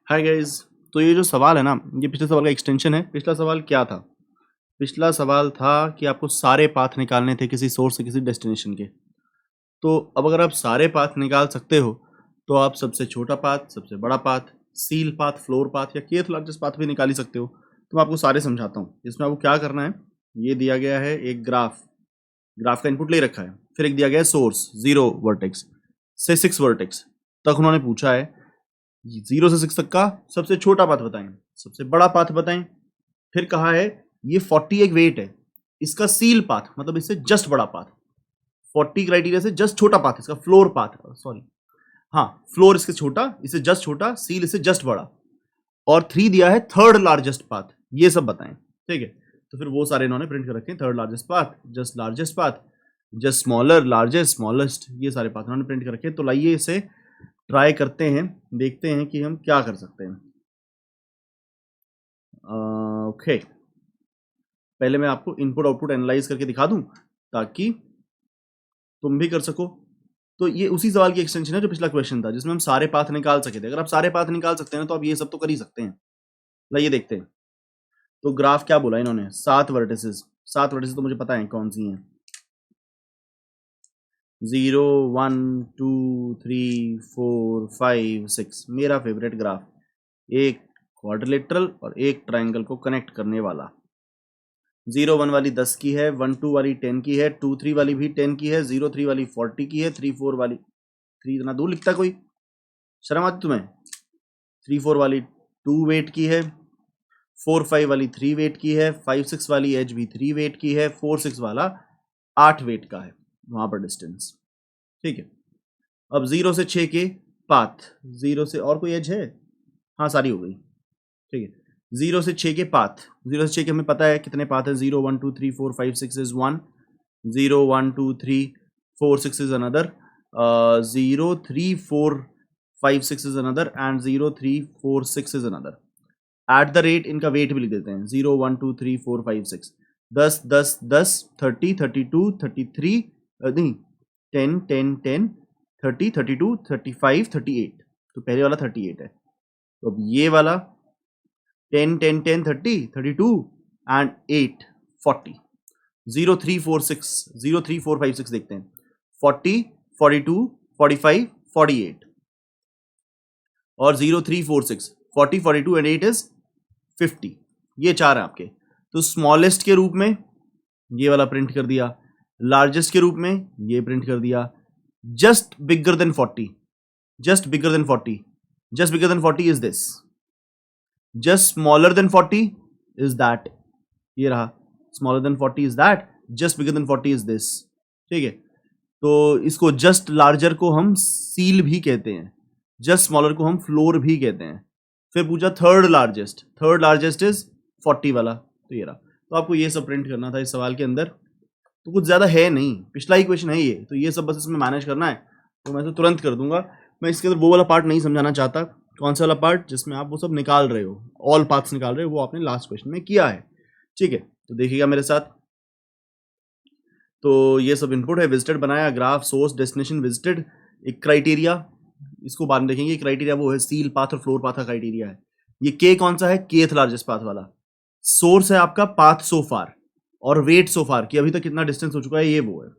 Hi guys. तो ये जो सवाल है ना, ये पिछले सवाल का एक्सटेंशन है। पिछला सवाल क्या था? पिछला सवाल था कि आपको सारे पाथ निकालने थे किसी सोर्स से किसी डेस्टिनेशन के। तो अब अगर आप सारे पाथ निकाल सकते हो तो आप सबसे छोटा पाथ, सबसे बड़ा path, seal path, floor path या केथ लार्जेस्ट पाथ भी निकाल ही सकते हो। तो मैं आपको सारे समझाता हूँ। इसमें आपको क्या करना है, ये दिया गया है एक ग्राफ, ग्राफ का इनपुट ले रखा है। फिर एक दिया गया है सोर्स 0 वर्टेक्स से 6 वर्टेक्स तक। उन्होंने पूछा है 0 से 6 तक का सबसे छोटा पाथ बताएं, सबसे बड़ा पाथ बताएं। फिर कहा है ये 40 एक वेट है, इसका सील पाथ मतलब इससे जस्ट बड़ा पाथ, 40 क्राइटेरिया से जस्ट छोटा पाथ इसका फ्लोर पाथ, सॉरी हाँ फ्लोर इसके छोटा, इससे जस्ट छोटा, सील इससे जस्ट बड़ा। और 3 दिया है थर्ड लार्जेस्ट पाथ, ये सब बताएं। ठीक है, तो फिर वो सारे इन्होंने प्रिंट कर रखे हैं। Third largest path, just largest path, just smaller, largest, smallest, ये सारे पाथ इन्होंने प्रिंट कर रखे हैं। तो लाइए इसे ट्राई करते हैं, देखते हैं कि हम क्या कर सकते हैं। ओके, पहले मैं आपको इनपुट आउटपुट एनालाइज करके दिखा दूं ताकि तुम भी कर सको। तो ये उसी सवाल की एक्सटेंशन है जो पिछला क्वेश्चन था जिसमें हम सारे पाथ निकाल सके थे। अगर आप सारे पाथ निकाल सकते हैं तो आप ये सब तो कर ही सकते हैं। लाइए देखते हैं। तो ग्राफ क्या बोला इन्होंने, 7 वर्टिसेस। 7 वर्टिसेस तो मुझे पता है कौन सी हैं, 0 1 2 3 4 5 6। मेरा फेवरेट ग्राफ, एक क्वाड्रिलेटरल और एक ट्राइंगल को कनेक्ट करने वाला। 0 1 वाली 10 की है, 1 2 वाली 10 की है, 2 3 वाली भी 10 की है, 0 3 वाली 40 की है, 3 4 वाली 3 इतना दूर लिखता है कोई, शर्म आती तुम्हें? 3 4 वाली 2 वेट की है, 4 5 वाली 3 वेट की है, 5 6 वाली एज भी 3 वेट की है, 4 6 वाला 8 वेट का है वहां पर डिस्टेंस। ठीक है, अब 0 से 6 के पाथ, 0 से और कोई एज है? हाँ सारी हो गई। ठीक है, 0 से 6 के पाथ, 0 से 6 के हमें पता है कितने पाथ है, 0 1 2 3 4 5 6 is 1, 0 1 2 3 4 6 is another, 0 3 4 5 6 is another and 0 3 4 6 is another। At the rate इनका वेट भी लिख देते हैं, 0 1 2 3 4 5 6, 10 10 10 30 32 33, नहीं 10 10 10 30 32 35 38। तो पहले वाला 38 है, तो अब ये वाला 10 10 10 30 32 एंड 8 40। 0 3 4 6 0 3 4 5 6 देखते हैं, 40 42 45 48 और 0 3 4 6 40 42 एंड 8 इज 50। ये चार है आपके। तो स्मॉलेस्ट के रूप में ये वाला प्रिंट कर दिया, लार्जेस्ट के रूप में ये प्रिंट कर दिया, just bigger than 40, just bigger than 40, just bigger than 40 is this, just smaller than 40 is that, ये रहा, smaller than 40 is that, just bigger than 40 is this. ठीक है, तो इसको जस्ट लार्जर को हम सील भी कहते हैं, जस्ट स्मॉलर को हम फ्लोर भी कहते हैं। फिर पूछा third largest, third largest is 40 वाला, तो ये रहा। तो आपको ये सब प्रिंट करना था इस सवाल के अंदर। तो कुछ ज़्यादा है नहीं, पिछला ही क्वेश्चन है ये, तो ये सब बस इसमें मैनेज करना है। तो मैं तो तुरंत कर दूंगा। मैं इसके अंदर वो वाला पार्ट नहीं समझाना चाहता। कौन सा वाला पार्ट जिसमें आप वो सब निकाल रहे हो, ऑल पाथ्स निकाल रहे हो, वो आपने लास्ट क्वेश्चन में किया है। ठीक है, तो देखिएगा मेरे साथ। तो ये सब इनपुट है, विजिटेड बनाया, ग्राफ, सोर्स, डेस्टिनेशन, विजिटेड, एक क्राइटेरिया, इसको बाद में देखेंगे। क्राइटेरिया वो है सील पाथ और फ्लोर पाथ का क्राइटेरिया है। ये के कौन सा है, केथ लार्जेस्ट पाथ वाला। सोर्स है आपका पाथ सो फार और वेट सो फार कि अभी तक कितना डिस्टेंस हो चुका है, ये वो है।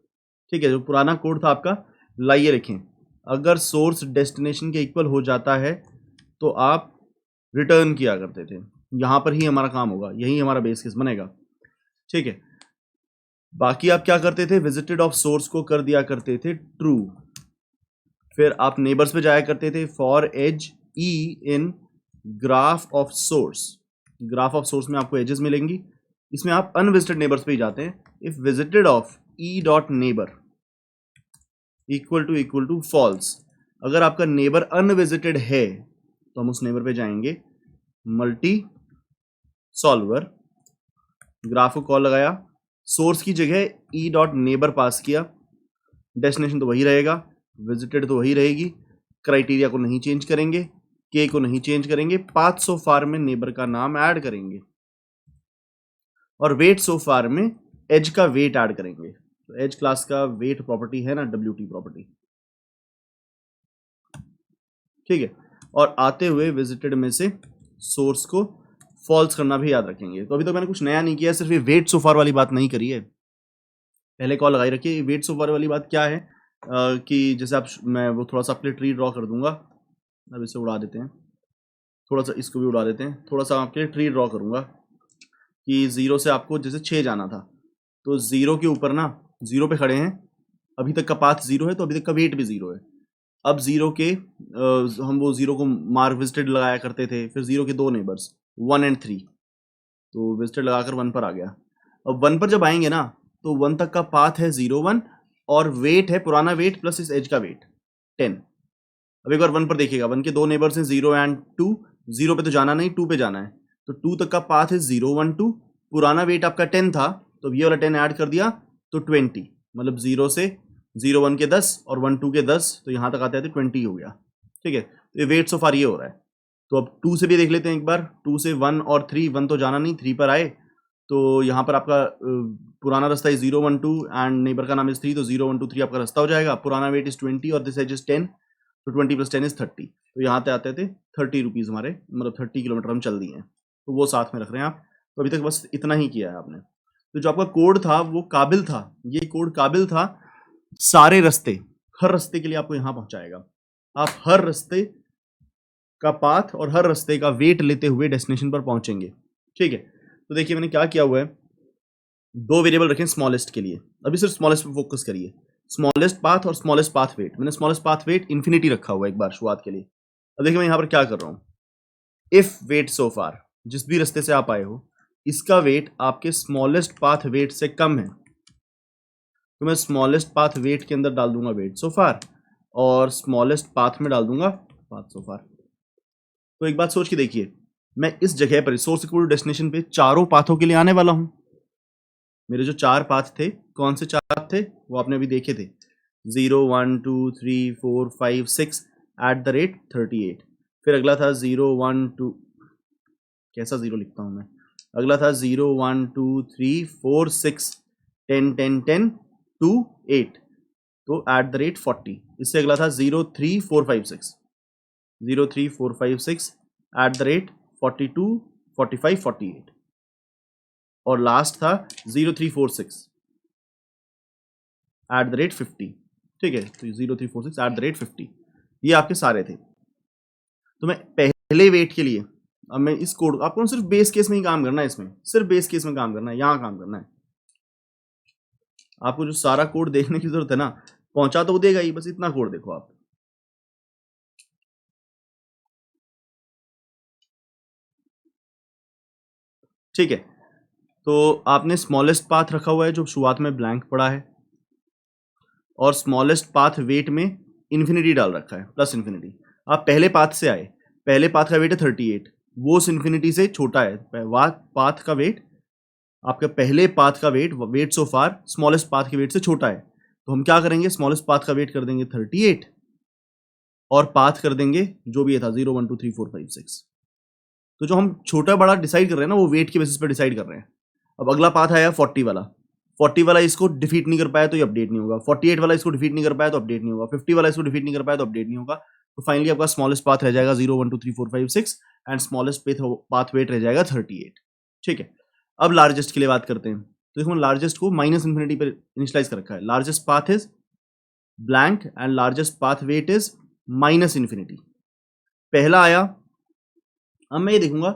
ठीक है, जो पुराना कोड था आपका, लाइए लिखें, अगर सोर्स डेस्टिनेशन के इक्वल हो जाता है तो आप रिटर्न किया करते थे। यहां पर ही हमारा काम होगा, यही हमारा बेस केस बनेगा। ठीक है, बाकी आप क्या करते थे, विजिटेड ऑफ सोर्स को कर दिया करते थे ट्रू। फिर आप नेबर्स पे जाया करते थे, for edge e in graph of source. Graph of source में आपको एजेस मिलेंगी, इसमें आप अनविजिटेड नेबर्स पे ही जाते हैं। If visited of e dot neighbour equal to false, अगर आपका नेबर अनविजिटेड है तो हम उस नेबर पे जाएंगे, मल्टी सॉल्वर, ग्राफ को कॉल लगाया, सोर्स की जगह ई डॉट नेबर पास किया, डेस्टिनेशन तो वही रहेगा, विजिटेड तो वही रहेगी, क्राइटेरिया को नहीं चेंज करेंगे, के को नहीं चेंज करेंगे, पाथ सो फार में नेबर का नाम ऐड करेंगे और वेट सो फार में एज का वेट ऐड करेंगे। तो एज क्लास का वेट प्रॉपर्टी है ना, WT प्रॉपर्टी। ठीक है, और आते हुए विजिटेड में से सोर्स को फॉल्स करना भी याद रखेंगे। तो अभी तो मैंने कुछ नया नहीं किया, सिर्फ ये वेट सो फार वाली बात नहीं करी है, पहले कॉल लगाई रखिए। वेट सो फार वाली बात क्या है कि जैसे आप, मैं वो थोड़ा सा आपके लिए ट्री ड्रॉ कर दूंगा, अब इसे उड़ा देते हैं, थोड़ा सा इसको भी उड़ा देते हैं, थोड़ा सा आपके लिए ट्री ड्रॉ करूंगा कि 0 से आपको जैसे 6 जाना था, तो 0 के ऊपर ना 0 पे खड़े हैं, अभी तक का पाथ 0 है तो अभी तक का वेट भी 0 है। अब 0 के हम वो 0 को मार्क विजिटेड लगाया करते थे, फिर 0 के 2 नेबर्स 1 एंड 3, तो विजिटेड लगाकर 1 पर आ गया। अब 1 पर जब आएंगे ना तो 1 तक का पाथ है 0 1 और वेट है पुराना वेट प्लस इस एज का वेट 10। अब एक बार 1 पर देखिएगा, 1 के 2 नेबर्स हैं 0 एंड 2, 0 पे तो जाना नहीं, 2 पे जाना है, तो 2 तक का पाथ है 0 1 2, पुराना वेट आपका 10 था तो ये वाला 10 ऐड कर दिया तो 20, मतलब 0 से 0 1 के 10 और 1 2 के 10, तो यहाँ तक आते आते 20 हो गया। ठीक है, तो ये वेट सो फार ये हो रहा है। तो अब 2 से भी देख लेते हैं एक बार, 2 से 1 और 3, 1 तो जाना नहीं, 3 पर आए, तो यहाँ पर आपका पुराना रास्ता है 0 1 2 एंड नेबर का नाम इज 3, तो 0 1 2 3 आपका रास्ता हो जाएगा। पुराना वेट इज 20 और दिस एज इज 10, तो 20 प्लस 10 इज 30, तो यहाँ पे आते थे 30 रुपीज़ हमारे, मतलब 30 किलोमीटर हम चल दिए हैं, तो वो साथ में रख रहे हैं आप। तो अभी तक बस इतना ही किया है आपने। तो जो आपका कोड था वो काबिल था, ये कोड काबिल था सारे रास्ते, हर रास्ते के लिए आपको यहाँ पहुँचाएगा। आप हर रास्ते का पाथ और हर रास्ते का वेट लेते हुए डेस्टिनेशन पर पहुंचेंगे। ठीक है, तो देखिए मैंने क्या किया हुआ है, 2 वेरिएबल रखे स्मॉलेस्ट के लिए, अभी सिर्फ स्मॉलेस्ट पे फोकस करिए, स्मॉलेस्ट पाथ और स्मॉलेस्ट पाथ वेट। मैंने स्मॉलेस्ट पाथ वेट इन्फिनिटी रखा हुआ है एक बार शुरुआत के लिए। अब देखिए मैं यहाँ पर क्या कर रहा हूँ, इफ वेट सो फार, जिस भी रास्ते से आप आए हो इसका वेट आपके स्मॉलेस्ट पाथ वेट से कम है, तो मैं स्मॉलेस्ट पाथ वेट के अंदर डाल दूंगा वेट सो फार और स्मॉलेस्ट पाथ में डाल दूंगा पाथ सो फार। तो एक बात सोच के देखिए, मैं इस जगह पर सोर्स इक्वल टू डेस्टिनेशन पे चारों पाथों के लिए आने वाला हूं। मेरे जो 4 पाथ थे, कौन से 4 थे वो आपने अभी देखे थे, 0 1 2 3 4 5 6 @38। फिर अगला था 0 1 2, कैसा 0 लिखता हूं मैं, अगला था 0 1 2 3 4 6 10 10 10 2 8, तो @40। इससे अगला था 0 3 4 5 6 0 3 4 5 6 @42 45 48, और लास्ट था 0 3 4 6 @50। ठीक है, तो 0 3 4 6 @50, ये आपके सारे थे। तो मैं पहले वेट के लिए, अब मैं इस कोड, आपको सिर्फ बेस केस में ही काम करना है, इसमें सिर्फ बेस केस में काम करना है, यहां काम करना है। आपको जो सारा कोड देखने की जरूरत है ना, पहुंचा तो वो देगा ही, बस इतना कोड देखो आप। ठीक है, तो आपने स्मॉलेस्ट पाथ रखा हुआ है जो शुरुआत में ब्लैंक पड़ा है, और स्मॉलेस्ट पाथ वेट में इन्फिनिटी डाल रखा है, प्लस इन्फिनिटी। आप पहले पाथ से आए, पहले पाथ का वेट है 38, वो उस इन्फिनिटी से छोटा है, पाथ का वेट, आपके पहले पाथ का वेट सो फार स्मॉलेस्ट पाथ के वेट से छोटा है, तो हम क्या करेंगे, स्मॉलेस्ट पाथ का वेट कर देंगे 38 और पाथ कर देंगे जो भी ये था 0 1 2 3 4 5 6। तो जो हम छोटा बड़ा डिसाइड कर रहे हैं ना, वो वेट के बेसिस पर डिसाइड कर रहे हैं। अब अगला पाथ आया 40 वाला, 40 वाला इसको डिफीट नहीं कर पाया तो ये अपडेट नहीं होगा, 48 वाला इसको डिफीट नहीं कर पाया तो अपडेट नहीं होगा, 50 वाला इसको डिफीट नहीं कर पाया तो अपडेट नहीं होगा। तो फाइनली आपका स्मॉलेस्ट पाथ रह जाएगा 0 1 2 3 4 5 6 एंड स्मॉलेस्ट पाथ वेट रह जाएगा 38। ठीक है, अब लार्जेस्ट के लिए बात करते हैं। तो देखो लार्जेस्ट को माइनस इन्फिनिटी पर इनिशियलाइज कर रखा है, largest path is blank and largest path weight is minus infinity. पहला आया, अब मैं ये देखूंगा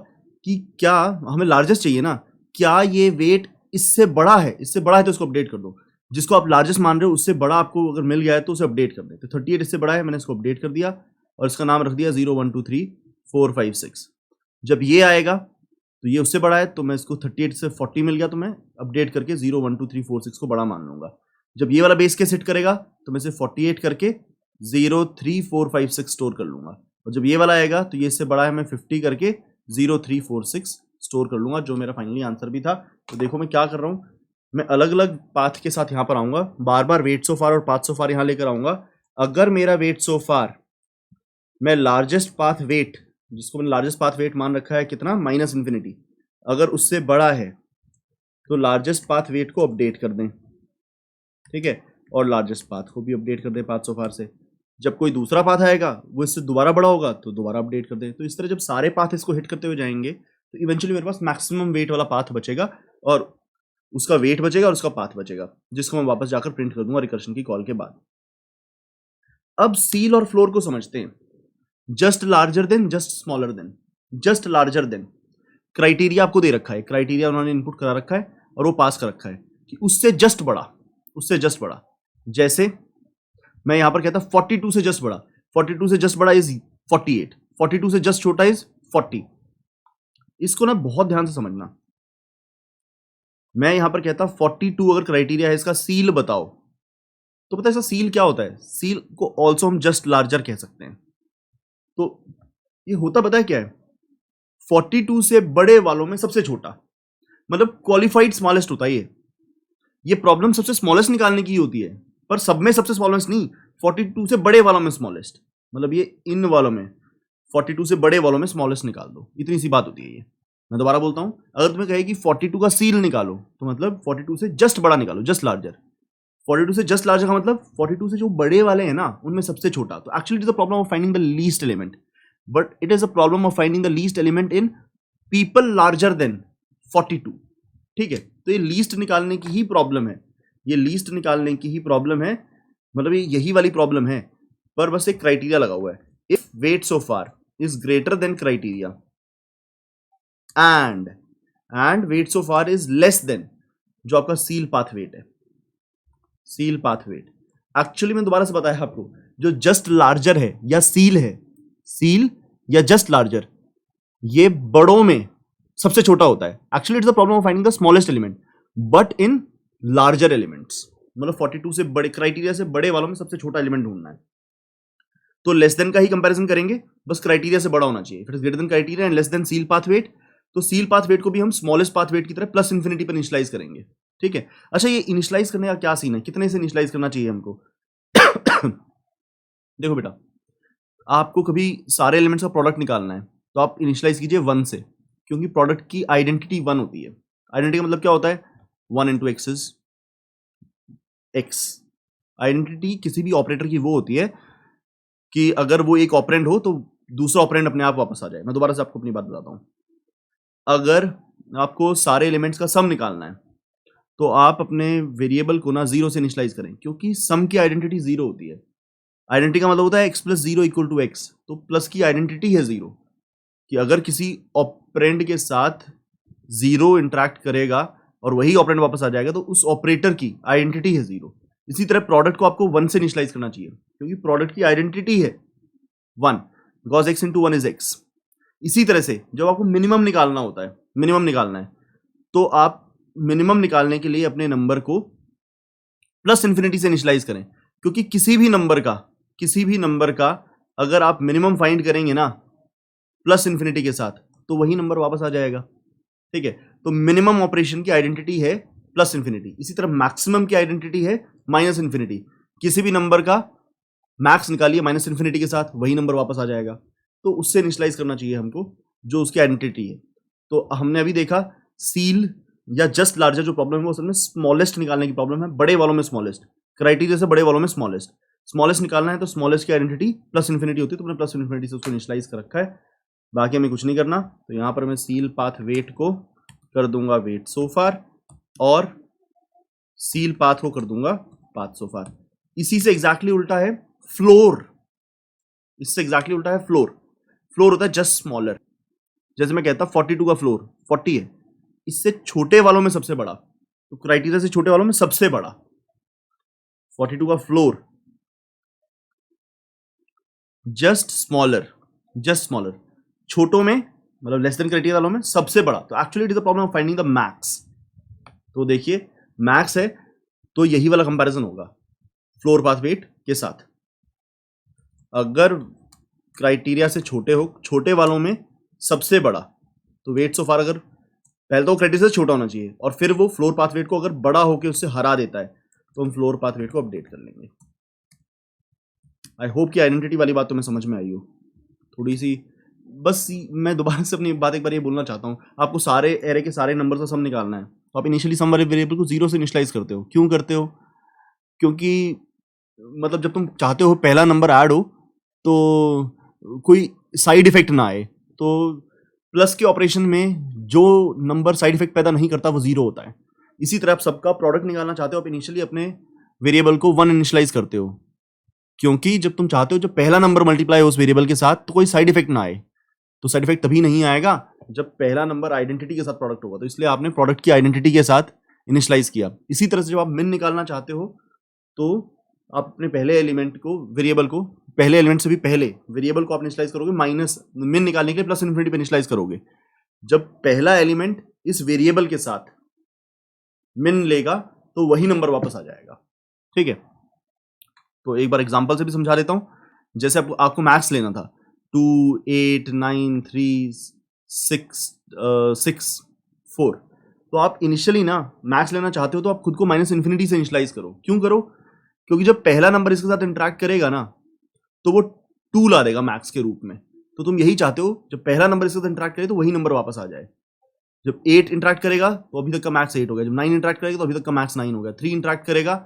कि क्या हमें लार्जेस्ट चाहिए ना, क्या ये वेट इससे बड़ा है, इससे बड़ा है तो इसको अपडेट कर दो, जिसको आप लार्जेस्ट मान रहे हो उससे बड़ा आपको अगर मिल गया है तो उसे अपडेट कर दे। तो 38 इससे बड़ा है, मैंने इसको अपडेट कर दिया और इसका नाम रख दिया 0 1 2 3 4 5 6। जब ये आएगा तो ये उससे बड़ा है, तो मैं इसको 38 से 40 मिल गया तो मैं अपडेट करके 0 1 2 3 4 6 को बड़ा मान लूंगा। जब ये वाला बेस केस हिट करेगा तो मैं इसे 48 करके 0 3 4 5 6 स्टोर कर लूंगा, और जब ये वाला आएगा तो ये इससे बड़ा है, मैं 50 करके 0 3 4 6 स्टोर कर लूंगा, जो मेरा फाइनली आंसर भी था। तो देखो मैं क्या कर रहा हूँ, मैं अलग अलग पाथ के साथ यहाँ पर आऊंगा, बार बार वेट सो फार और पाथ सो फार यहाँ लेकर आऊंगा। अगर मेरा वेट सो फार, मैं लार्जेस्ट पाथ वेट, जिसको मैंने लार्जेस्ट पाथ वेट मान रखा है कितना, माइनस इन्फिनिटी, अगर उससे बड़ा है तो लार्जेस्ट पाथ वेट को अपडेट कर दें। ठीक है, और लार्जेस्ट पाथ को भी अपडेट कर दें पाथ सो फार से। जब कोई दूसरा पाथ आएगा वो इससे दोबारा बड़ा होगा तो दोबारा अपडेट कर दें। तो इस तरह जब सारे पाथ इसको हिट करते हुए जाएंगे तो इवेंचुअली मेरे पास मैक्सिमम वेट वाला पाथ बचेगा और उसका वेट बचेगा और उसका पाथ बचेगा, जिसको मैं वापस जाकर प्रिंट कर दूंगा रिकर्शन की कॉल के बाद। अब सील और फ्लोर को समझते हैं। Just larger than, just smaller than. Just larger than criteria आपको दे रखा है, क्राइटेरिया उन्होंने इनपुट करा रखा है और वो पास कर रखा है कि उससे जस्ट बड़ा, उससे जस्ट बड़ा। जैसे मैं यहां पर कहता 42 से जस्ट बड़ा, 42 से जस्ट बड़ा इज 48, 42 से जस्ट छोटा इज 40। इसको ना बहुत ध्यान से समझना। मैं यहां पर कहता 42 अगर क्राइटेरिया है इसका सील बताओ, तो पता है इसका सील क्या होता है? सील को ऑल्सो हम जस्ट लार्जर कह सकते हैं। तो ये होता पता है क्या है? 42 से बड़े वालों में सबसे छोटा, मतलब क्वालिफाइड स्मॉलेस्ट होता है ये प्रॉब्लम सबसे स्मॉलेस्ट निकालने की होती है, पर सब में सबसे स्मॉलेस्ट नहीं, 42 से बड़े वालों में स्मॉलेस्ट, मतलब ये इन वालों में 42 से बड़े वालों में स्मॉलेस्ट निकाल दो, इतनी सी बात होती है ये। मैं दोबारा बोलता हूं, अगर तुम्हें कहे कि 42 का सील निकालो तो मतलब 42 से जस्ट बड़ा निकालो, जस्ट लार्जर। 42 से जस्ट लार्जर का मतलब 42 से जो बड़े वाले हैं ना उनमें सबसे छोटा। तो actually it is a problem of finding the least element, but it is a problem of finding the least element in people larger than 42। ठीक है, तो ये लीस्ट निकालने की ही प्रॉब्लम है, ये लीस्ट निकालने की ही प्रॉब्लम है, मतलब ये यही वाली प्रॉब्लम है, पर बस एक क्राइटेरिया लगा हुआ है। If weight so far is greater than criteria and weight so far is less than जो आपका सील पाथ वेट है, सील पाथ वेट। एक्चुअली मैं दोबारा से बताया आपको, जो जस्ट लार्जर है या सील है, सील या जस्ट लार्जर, ये बड़ों में सबसे छोटा होता है। Actually it's the problem of finding the smallest element but in larger elements, मतलब 42 से बड़े क्राइटेरिया से बड़े वालों में सबसे छोटा एलिमेंट ढूंढना है। तो लेस देन का ही कंपैरिजन करेंगे, बस क्राइटेरिया से बड़ा होना चाहिए। If it is greater than criteria and less than seal path weight, तो सील पाथ वेट को भी हम स्मॉलेस्ट पाथ वेट की तरह प्लस इंफिनिटी पर इनिशियलाइज करेंगे। ठीक है, अच्छा ये इनिशियलाइज करने का क्या सीन है, कितने से इनिशियलाइज करना चाहिए हमको? देखो बेटा, आपको कभी सारे एलिमेंट्स का प्रोडक्ट निकालना है तो आप इनिशियलाइज कीजिए 1 से, क्योंकि प्रोडक्ट की आइडेंटिटी 1 होती है। आइडेंटिटी का मतलब क्या होता है? 1 into x is x. Identity किसी भी ऑपरेटर की वो होती है कि अगर वो एक ऑपरेंड हो तो दूसरा ऑपरेंड अपने आप वापस आ जाए। मैं दोबारा से आपको अपनी बात बताता हूं, अगर आपको सारे एलिमेंट्स का सम निकालना है तो आप अपने वेरिएबल को ना 0 से इनिशियलाइज करें, क्योंकि सम की आइडेंटिटी 0 होती है। आइडेंटिटी का मतलब होता है x plus 0 equal to x, तो प्लस की आइडेंटिटी है 0, कि अगर किसी ऑपरेंड के साथ 0 इंटरेक्ट करेगा और वही ऑपरेंड वापस आ जाएगा तो उस ऑपरेटर की आइडेंटिटी है 0। इसी तरह प्रोडक्ट को आपको 1 से इनिशियलाइज करना चाहिए, क्योंकि प्रोडक्ट की आइडेंटिटी है 1, because x into 1 is x। इसी तरह से जब आपको मिनिमम निकालना होता है, मिनिमम निकालना है, तो आप मिनिमम निकालने के लिए अपने नंबर को प्लस इंफिनिटी से इनिशियलाइज करें, क्योंकि किसी भी नंबर का अगर आप मिनिमम फाइंड करेंगे ना प्लस इंफिनिटी के साथ तो वही नंबर वापस आ जाएगा। ठीक है, तो मिनिमम ऑपरेशन की आइडेंटिटी है प्लस इंफिनिटी, इसी तरह मैक्सिमम की आइडेंटिटी है माइनस इंफिनिटी। किसी भी नंबर का मैक्स निकालिए माइनस इंफिनिटी के साथ, वही नंबर वापस आ जाएगा। तो उससे इनिशियलाइज करना चाहिए हमको जो उसकी आइडेंटिटी है। तो हमने अभी देखा सील या जस्ट लार्जर जो प्रॉब्लम है वो असल में स्मॉलेस्ट निकालने की प्रॉब्लम है, बड़े वालों में स्मॉलेस्ट, क्राइटेरिया से बड़े वालों में स्मॉलेस्ट। स्मॉलेस्ट निकालना है तो स्मॉलेस्ट की आइडेंटिटी प्लस इंफिनिटी होती है, तो मैंने प्लस इंफिनिटी से उसको इनिशियलाइज कर रखा है, बाकी हमें कुछ नहीं करना। तो यहां पर मैं सील पाथ वेट को कर दूंगा वेट सो फार और सील पाथ को कर दूंगा पाथ सो फार। इसी से एग्जैक्टली उल्टा है फ्लोर, इससे एग्जैक्टली उल्टा है फ्लोर। फ्लोर होता है जस्ट स्मॉलर। जैसे मैं कहता 42 का फ्लोर 40 है, इससे छोटे वालों में सबसे बड़ा, तो क्राइटेरिया से छोटे वालों में सबसे बड़ा 42 का floor just smaller, just smaller छोटों में मतलब लेस देन क्राइटेरिया वालों में सबसे बड़ा। तो actually it is the problem of finding the max. तो देखिए मैक्स है तो यही वाला कंपैरिजन होगा फ्लोर पाथ वेट के साथ। अगर क्राइटेरिया से छोटे हो, छोटे वालों में सबसे बड़ा, तो वेट सो फार अगर पहले तो क्राइटेरिया से छोटा होना चाहिए और फिर वो फ्लोर पाथ वेट को अगर बड़ा होकर उससे हरा देता है तो हम फ्लोर पाथ वेट को अपडेट कर लेंगे। आई होप कि आइडेंटिटी वाली बात तुम्हें समझ में आई हो थोड़ी सी। बस मैं दोबारा से अपनी बात एक बार ये बोलना चाहता हूँ, आपको सारे एरे के सारे नंबर का सम निकालना है तो आप इनिशियली सम वाले वेरिएबल को 0 से इनिशियलाइज करते हो। क्यों करते हो? क्योंकि मतलब जब तुम चाहते हो पहला नंबर ऐड हो तो कोई साइड इफेक्ट ना आए, तो प्लस के ऑपरेशन में जो नंबर साइड इफेक्ट पैदा नहीं करता वो जीरो होता है। इसी तरह आप सबका प्रोडक्ट निकालना चाहते हो, आप इनिशियली अपने वेरिएबल को 1 इनिशियलाइज करते हो, क्योंकि जब तुम चाहते हो जब पहला नंबर मल्टीप्लाई हो उस वेरिएबल के साथ तो कोई साइड इफेक्ट ना आए। तो साइड इफेक्ट तभी नहीं आएगा जब पहला नंबर आइडेंटिटी के साथ प्रोडक्ट होगा, तो इसलिए आपने प्रोडक्ट की आइडेंटिटी के साथ इनिशियलाइज किया। इसी तरह से जब आप मिन निकालना चाहते हो तो आप अपने पहले एलिमेंट को, वेरिएबल को, पहले एलिमेंट से भी पहले वेरिएबल को आप इनिशियलाइज करोगे, माइनस मिन निकालने के लिए प्लस इन्फिनिटी पे इनिशियलाइज करोगे। जब पहला एलिमेंट इस वेरिएबल के साथ मिन लेगा तो वही नंबर वापस आ जाएगा। ठीक है, तो एक बार एग्जांपल से भी समझा देता हूं। जैसे आपको मैथ्स लेना था 2 8 9 3 6 4, तो आप इनिशियली ना मैथ्स लेना चाहते हो तो आप खुद को माइनस इन्फिनिटी से इनिशियलाइज करो। क्यों करो? क्योंकि जब पहला नंबर इसके साथ इंटरेक्ट करेगा ना तो वो 2 ला देगा मैक्स के रूप में। तो तुम यही चाहते हो जब पहला नंबर इसके साथ इंटरेक्ट करे तो वही नंबर वापस आ जाए। जब 8 इंटरेक्ट करेगा तो अभी तक का मैक्स 8 हो गया, जब 9 इंटरेक्ट करेगा तो अभी तक का मैक्स 9 हो गया, 3 इंटरेक्ट करेगा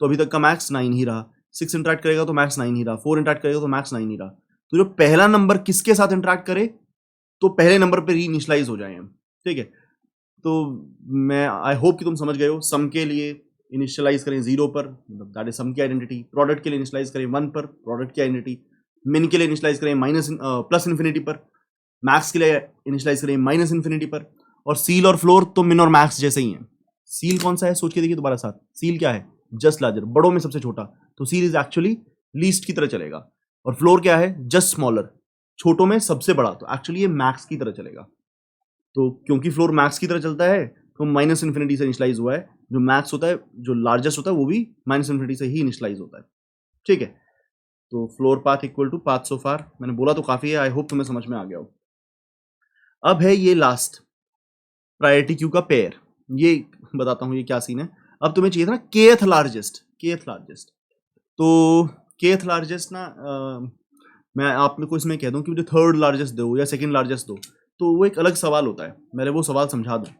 तो अभी तक का मैक्स 9 ही रहा, 6 इंटरेक्ट करेगा तो मैक्स 9 ही रहा, 4 इंटरेक्ट करेगा तो मैक्स 9 ही रहा। तो जो पहला नंबर किसके साथ इंटरेक्ट करे तो पहले नंबर पे री इनिशियलाइज हो जाए हम। ठीक है, तो मैं आई होप कि तुम समझ गए हो। सम के लिए इनिशियलाइज करें 0 पर, मतलब दैट इज सम की आइडेंटिटी। प्रोडक्ट के लिए इनिशियलाइज करें 1 पर, प्रोडक्ट की आइडेंटिटी। मिन के लिए इनिशियलाइज करें प्लस इन्फिनिटी पर, मैक्स के लिए इनिशियलाइज करें माइनस इन्फिनिटी पर। और सील और फ्लोर तो मिन और मैक्स जैसे ही हैं। सील कौन सा है सोच के देखिए दोबारा साथ। सील क्या है? जस्ट लार्जर, बड़ों में सबसे छोटा, तो सील इज एक्चुअली लीस्ट की तरह चलेगा। और फ्लोर क्या है? जस्ट स्मॉलर, छोटों में सबसे बड़ा, तो एक्चुअली ये मैक्स की तरह चलेगा। तो क्योंकि फ्लोर मैक्स की तरह चलता है तो माइनस इन्फिनिटी से इनिशियलाइज हुआ है। जो मैक्स होता है, जो लार्जेस्ट होता है, वो भी माइनस इन्फिनिटी से ही इनिशियलाइज होता है। ठीक है, तो floor path equal to path so far. मैंने बोला तो काफी है, आई होप तुम्हें समझ में आ गया हो। अब है ये लास्ट प्रायोरिटी क्यू का पेयर। ये बताता हूँ ये क्या सीन है। अब तुम्हें चाहिए था ना केथ लार्जेस्ट, केथ लार्जेस्ट। तो केथ लार्जेस्ट ना मैं आप में को इसमें कह दूं कि मुझे थर्ड लार्जेस्ट दो या सेकंड लार्जेस्ट दो, तो वो एक अलग सवाल होता है। मैंने वो सवाल समझा दूं।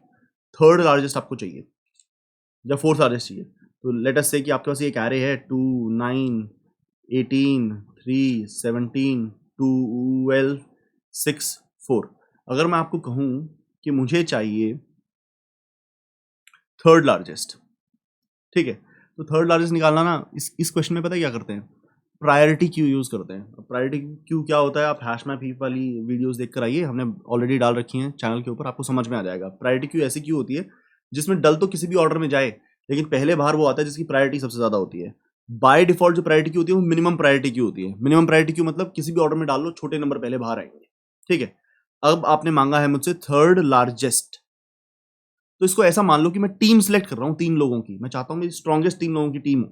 थर्ड लार्जेस्ट आपको चाहिए या फोर्थ लार्जेस्ट चाहिए, तो लेट अस से कि आपके पास ये एक एरे है 2 9 18 3 17 12 6 4। अगर मैं आपको कहूं कि मुझे चाहिए थर्ड लार्जेस्ट, ठीक है, तो थर्ड लार्जेस्ट निकालना ना इस क्वेश्चन में पता है क्या करते हैं? प्रायोरिटी क्यू यूज करते हैं। प्रायोरिटी क्यू क्या होता है? आप हैश मैप हीप वाली वीडियोस देख कर आइए, हमने ऑलरेडी डाल रखी हैं चैनल के ऊपर, आपको समझ में आ जाएगा। प्रायोरिटी क्यू ऐसी क्यू होती है जिसमें डल तो किसी भी ऑर्डर में जाए, लेकिन पहले बाहर वो आता है जिसकी प्रायोरिटी सबसे ज्यादा होती है। बाय डिफॉल्ट जो प्रायोरिटी क्यू होती है वो मिनिमम प्रायोरिटी क्यू होती है। मिनिमम प्रायोरिटी क्यू मतलब किसी भी ऑर्डर में डाल लो, छोटे नंबर पहले बाहर आएंगे। ठीक है, अब आपने मांगा है मुझसे थर्ड लार्जेस्ट, तो इसको ऐसा मान लो कि मैं टीम सेलेक्ट कर रहा हूं 3 लोगों की। मैं चाहता हूं मेरी स्ट्रॉन्गेस्ट 3 लोगों की टीम हो।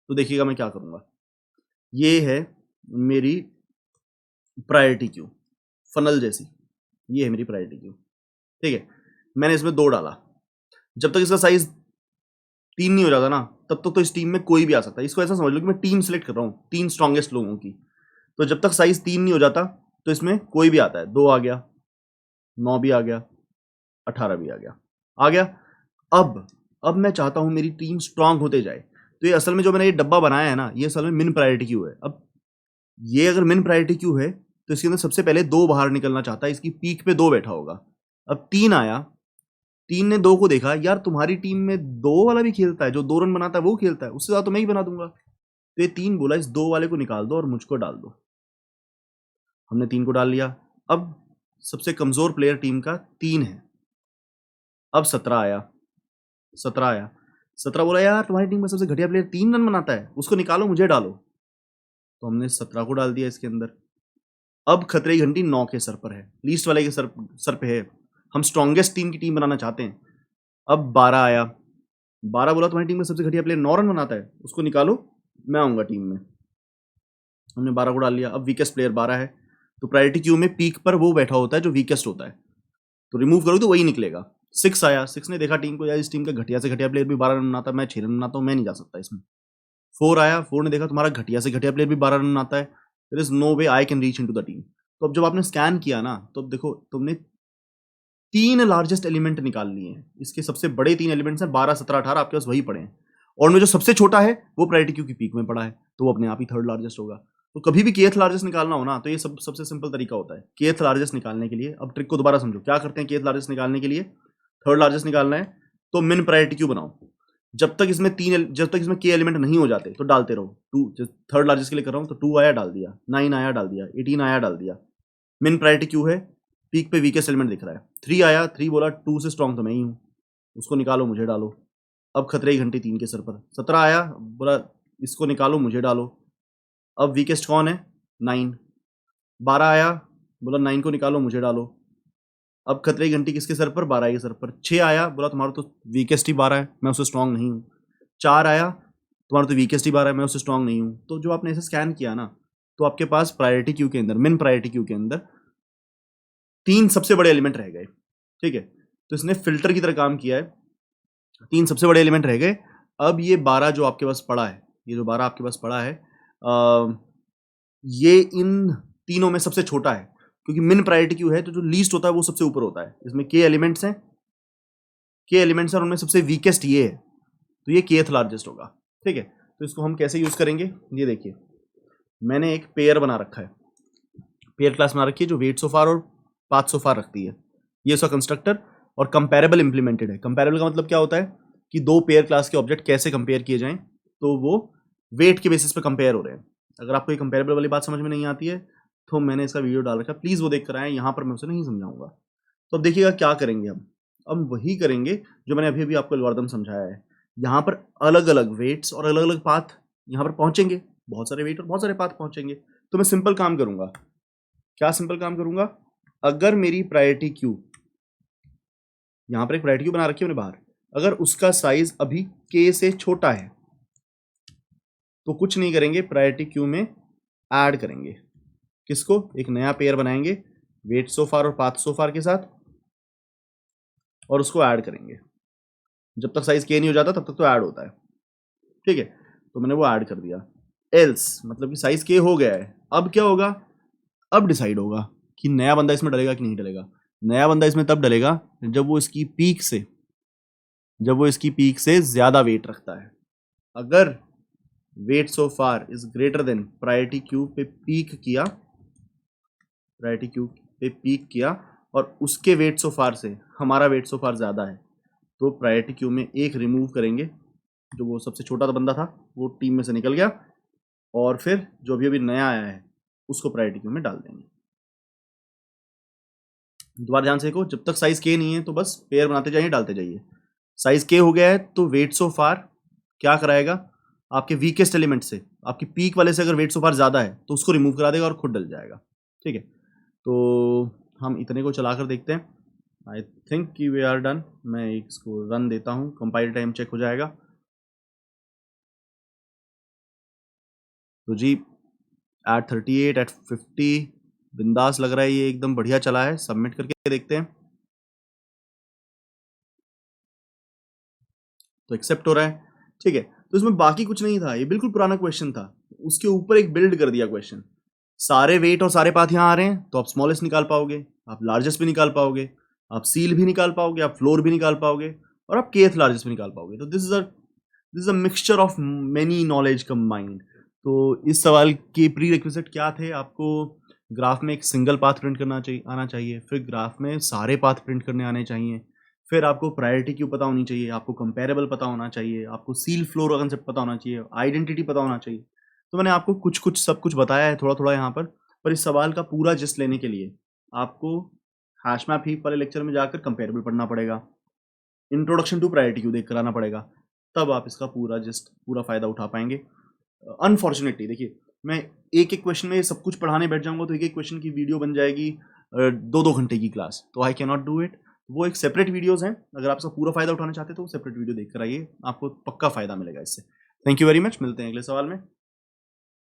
तो देखिएगा मैं क्या करूंगा। ये है मेरी प्रायोरिटी क्यू, फनल जैसी। ये है मेरी प्रायोरिटी क्यू। ठीक है, मैंने इसमें 2 डाला। जब तक इसका साइज 3 नहीं हो जाता ना, तब तक तो इस टीम में कोई भी आ सकता है। इसको ऐसा समझ लो कि मैं टीम सेलेक्ट कर रहा हूं 3 स्ट्रॉन्गेस्ट लोगों की। तो जब तक साइज 3 नहीं हो जाता तो इसमें कोई भी आता है। 2 आ गया, 9 भी आ गया, 18 भी आ गया। अब मैं चाहता हूं मेरी टीम स्ट्रांग होते जाए। तो ये असल में जो मैंने ये डब्बा बनाया है ना, ये असल में मिन प्रायोरिटी क्यू है। अब ये अगर मिन प्रायोरिटी क्यू है तो इसके अंदर सबसे पहले 2 बाहर निकलना चाहता है, इसकी पीक पे 2 बैठा होगा। अब 3 आया, 3 ने 2 को देखा, यार तुम्हारी टीम में 2 वाला भी खेलता है, जो 2 रन बनाता है वो खेलता है, उससे ज्यादा तो मैं ही बना दूंगा। तो ये 3 बोला इस 2 वाले को निकाल दो और मुझको डाल दो। हमने 3 को डाल लिया। अब सबसे कमजोर प्लेयर टीम का 3 है। अब 17 आया, 17 बोला यार तुम्हारी टीम में सबसे घटिया प्लेयर 3 रन बनाता है, उसको निकालो मुझे डालो। तो हमने 17 को डाल दिया इसके अंदर। अब खतरे की घंटी 9 के सर पर है, लीस्ट वाले के सर पे है। हम स्ट्रॉन्गेस्ट टीम की टीम बनाना चाहते हैं। अब 12 आया, 12 बोला तुम्हारी टीम में सबसे घटिया प्लेयर 9 रन बनाता है, उसको निकालो मैं आऊंगा टीम में। हमने 12 को डाल लिया। अब वीकेस्ट प्लेयर 12 है, तो प्रायोरिटी क्यू में पीक पर वो बैठा होता है जो वीकेस्ट होता है, तो रिमूव करो तो वही निकलेगा। 6 आया, 6 ने देखा टीम को, यार इस टीम का घटिया से घटिया प्लेयर भी 12 रन बनाता है, मैं 6 रन बनाता हूँ, मैं नहीं जा सकता इसमें। 4 आया, 4 ने देखा तुम्हारा घटिया से घटिया प्लेयर भी 12 रन बनाता है, there is no way I can reach into the team. तो अब जब आपने स्कैन किया ना, तो अब देखो तुमने 3 लार्जेस्ट एलिमेंट निकाल लिए हैं। इसके सबसे बड़े 3 एलिमेंट्स हैं 12 17 18, आपके पास वही पड़े हैं। और उनमें जो सबसे छोटा है वो प्रायोरिटी क्यू की पीक में पड़ा है, तो वो अपने आप ही थर्ड लार्जेस्ट होगा। तो कभी भी kth लार्जेस्ट निकालना हो ना, तो ये सबसे सिंपल तरीका होता है kth लार्जेस्ट निकालने के लिए। अब ट्रिक को दोबारा समझो, क्या करते हैं kth लार्जेस्ट निकालने के लिए? थर्ड लार्जेस्ट निकालना है तो मिन प्रायोरिटी क्यू बनाओ। जब तक इसमें k एलिमेंट नहीं हो जाते तो डालते रहो। 2 थर्ड लार्जेस्ट के लिए कर रहा हूँ, तो 2 आया डाल दिया, 9 आया डाल दिया, 18 आया डाल दिया। मिन प्रायोरिटी क्यू है, पीक पे वीकेस्ट एलिमेंट दिख रहा है। 3 आया, 3 बोला 2 से स्ट्रॉन्ग तो मैं ही हूँ, उसको निकालो मुझे डालो। अब खतरे की घंटी 3 के सर पर। 17 आया, बोला इसको निकालो मुझे डालो। अब वीकेस्ट कौन है? 9। 12 आया, बोला 9 को निकालो मुझे डालो। अब खतरे की घंटी किसके सर पर? 12 के सर पर। 6 आया, बोला तुम्हारा तो वीकेस्ट ही 12 है, मैं उससे स्ट्रॉन्ग नहीं हूँ। 4 आया, तुम्हारा तो वीकेस्ट ही 12 है, मैं उससे स्ट्रॉन्ग नहीं हूँ। तो जो आपने ऐसे स्कैन किया ना, तो आपके पास प्रायोरिटी क्यू के अंदर, मिन प्रायोरिटी क्यू के अंदर 3 सबसे बड़े एलिमेंट रह गए। ठीक है, तो इसने फिल्टर की तरह काम किया है, 3 सबसे बड़े एलिमेंट रह गए। अब ये 12 जो आपके पास पड़ा है, ये जो 12 आपके पास पड़ा है, ये इन तीनों में सबसे छोटा है, क्योंकि मिन प्रायोरिटी क्यू है तो जो लीस्ट होता है वो सबसे ऊपर होता है। इसमें k एलिमेंट्स हैं, और उनमें सबसे वीकेस्ट ये है, तो ये kth लार्जेस्ट होगा। ठीक है, तो इसको हम कैसे यूज करेंगे, ये देखिए मैंने एक पेयर बना रखा है, पेयर क्लास बना रखी है जो वेट सो फार और पाथ सो फार रखती है। ये उसका कंस्ट्रक्टर और कंपेरेबल इंप्लीमेंटेड है। कंपेरेबल का मतलब क्या होता है कि 2 पेयर क्लास के ऑब्जेक्ट कैसे कंपेयर किए जाएं, तो वो वेट के बेसिस पे कंपेयर हो रहे हैं। अगर आपको ये कंपेरेबल वाली बात समझ में नहीं आती है तो मैंने इसका वीडियो डाल रखा है, प्लीज़ वो देख कर आए, यहाँ पर मैं उसे नहीं समझाऊंगा। तो अब देखिएगा क्या करेंगे हम, अब वही करेंगे जो मैंने अभी अभी आपको एल्गोरिथम समझाया है। यहाँ पर अलग अलग वेट्स और अलग अलग पाथ यहाँ पर पहुँचेंगे, बहुत सारे वेट और बहुत सारे पाथ पहुँचेंगे। तो मैं सिंपल काम करूँगा, क्या सिंपल काम करूँगा, अगर मेरी प्रायोरिटी क्यू, यहाँ पर एक प्रायोरिटी क्यू बना रखी है मैंने बाहर, अगर उसका साइज अभी k से छोटा है तो कुछ नहीं करेंगे, प्रायोरिटी क्यू में ऐड करेंगे। किसको? एक नया पेयर बनाएंगे वेट सो फार और पाथ सो फार के साथ, और उसको ऐड करेंगे। जब तक साइज k नहीं हो जाता तब तक तो ऐड होता है। ठीक है, तो मैंने वो ऐड कर दिया। एल्स मतलब कि साइज k हो गया है, अब क्या होगा, अब डिसाइड होगा कि नया बंदा इसमें डलेगा कि नहीं डलेगा। नया बंदा इसमें तब डलेगा जब वो इसकी पीक से ज्यादा वेट रखता है। अगर weight so far is greater than priority queue पे पीक किया और उसके वेट सो फार से हमारा वेट सो फार ज्यादा है, तो प्रायोरिटी क्यू में एक रिमूव करेंगे, जो वो सबसे छोटा बंदा था वो टीम में से निकल गया, और फिर जो अभी नया आया है उसको प्रायोरिटी क्यू में डाल देंगे। दोबारा ध्यान से देखो, जब तक साइज k नहीं है तो बस पेयर बनाते जाइए, डालते जाइए। साइज k हो गया है तो वेट सो फार क्या कराएगा, आपके वीकेस्ट एलिमेंट से, आपकी पीक वाले से अगर वेट सो फार ज़्यादा है तो उसको रिमूव करा देगा और खुद डल जाएगा। ठीक है, तो हम इतने को चला कर देखते हैं। आई थिंक कि वी आर डन। मैं इसको रन देता हूँ, कंपाइल टाइम चेक हो जाएगा। तो जी एट 38 एट 50 बिंदास लग रहा है, ये एकदम बढ़िया चला है। सबमिट करके देखते हैं तो एक्सेप्ट हो रहा है। ठीक है, तो इसमें बाकी कुछ नहीं था, ये बिल्कुल पुराना क्वेश्चन था, उसके ऊपर एक बिल्ड कर दिया क्वेश्चन। सारे वेट और सारे पाथ यहाँ आ रहे हैं तो आप स्मॉलेस्ट निकाल पाओगे, आप लार्जेस्ट भी निकाल पाओगे, आप सील भी निकाल पाओगे, आप फ्लोर भी निकाल पाओगे, और आप kth लार्जेस्ट भी निकाल पाओगे। तो this is a mixture of many knowledge combined. तो इस सवाल के प्री रिक्विजिट क्या थे, आपको ग्राफ में एक सिंगल पाथ प्रिंट करना आना चाहिए, फिर ग्राफ में सारे पाथ प्रिंट करने आने चाहिए, फिर आपको प्रायोरिटी क्यू पता होनी चाहिए, आपको कंपेरेबल पता होना चाहिए, आपको सील फ्लोर कंसेप्ट पता होना चाहिए, आइडेंटिटी पता होना चाहिए। तो मैंने आपको कुछ सब कुछ बताया है थोड़ा थोड़ा यहाँ पर इस सवाल का पूरा जिस्ट लेने के लिए आपको हैश मैप हीप वाले लेक्चर में जाकर कंपेरेबल पढ़ना पड़ेगा, इंट्रोडक्शन टू प्रायोरिटी क्यू देख कर आना पड़ेगा, तब आप इसका पूरा फ़ायदा उठा पाएंगे। अनफॉर्चुनेटली देखिए, मैं एक एक क्वेश्चन में सब कुछ पढ़ाने बैठ जाऊंगा तो एक एक क्वेश्चन की वीडियो बन जाएगी 2-2 घंटे की क्लास, तो I can not do it. वो एक सेपरेट वीडियोस हैं, अगर आप इसका पूरा फ़ायदा उठाना चाहते हैं तो सेपरेट वीडियो देख कर आइए, आपको पक्का फ़ायदा मिलेगा इससे। थैंक यू वेरी मच, मिलते हैं अगले सवाल में।